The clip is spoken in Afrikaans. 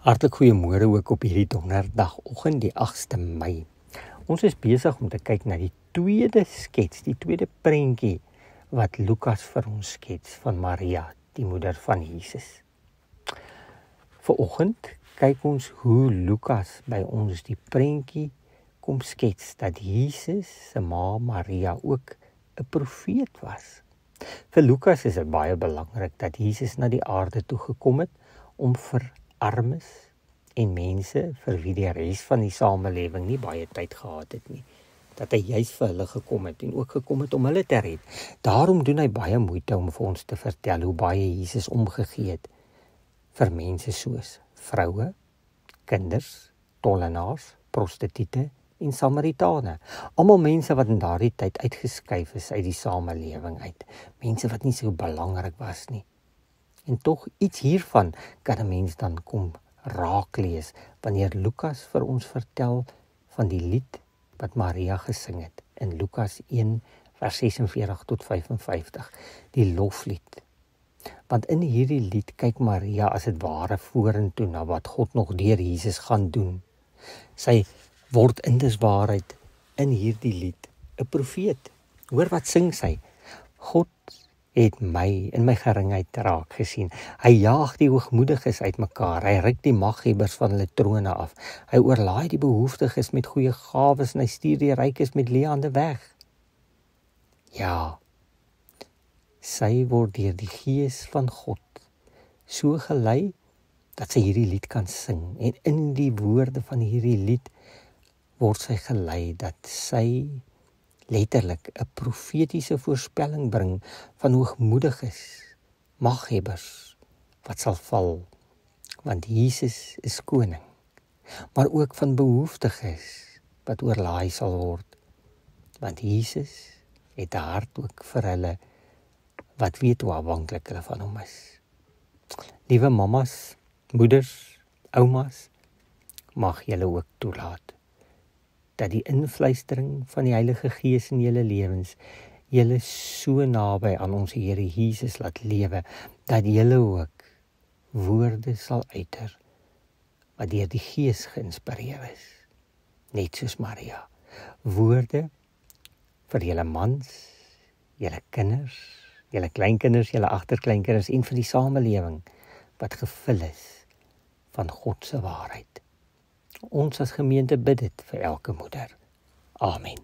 Hartlik goeiemôre ook op hierdie donderdagoggend, die 8de Mei. Ons is besig om te kyk na die tweede skets, die tweede prentjie wat Lukas vir ons skets van Maria, die moeder van Jesus. Vanoggend kyk ons hoe Lukas by ons die prentjie kom skets dat Jesus se ma Maria ook 'n profeet was. Vir Lukas is dit baie belangrik dat Jesus na die aarde toe gekom het om vir armes en mense vir wie die res van die samelewing nie baie tyd gehad het nie, dat hy juist vir hulle gekom het en ook gekom het om hulle te red. Daarom doen hy baie moeite om vir ons te vertel hoe baie Jesus omgegee het vir mense soos vroue, kinders, tollenaars, prostituie en Samaritane. Almal mense wat in daardie tyd uitgeskuif is uit die samelewing uit. Mense wat nie so belangrik was nie. En tog iets hiervan kan 'n mens dan kom raak lees wanneer Lukas vir ons vertel van die lied wat Maria gesing het in Lukas 1 vers 46 tot 55, die loflied. Want in hierdie lied kyk Maria as dit ware vorentoe na wat God nog deur Jesus gaan doen. Sy word in dis waarheid in hierdie lied 'n profeet. Hoor wat sing sy? God het my in my geringheid raak gesien. Hy jaag die hoogmoediges uitmekaar. Hy ruk die maghebbers van hulle trone af. Hy oorlaai die behoeftiges met goeie gawes en hy stuur die rykes met leehande weg. Ja, sy word deur die Gees van God so gelei dat sy hierdie lied kan sing. En in die woorde van hierdie lied word sy gelei dat sy letterlik 'n profetiese voorspelling bring van hoogmoediges, maghebbers wat sal val, want Jesus is koning, maar ook van behoeftiges wat oorlaai sal word, want Jesus het 'n hart ook vir hulle wat weet hoe afhanklik hulle van hom is. Liewe mammas, moeders, oumas, mag julle ook toelaat dat die invluistering van die Heilige Gees in julle lewens julle so naby aan ons Here Jesus laat lewe, dat julle ook woorde sal uiter wat deur die Gees geïnspireer is, net soos Maria. Woorde vir julle mans, julle kinders, julle kleinkinders, julle agterkleinkinders en vir die samelewing wat gevul is van God se waarheid. Ons as gemeente bid dit vir elke moeder. Amen.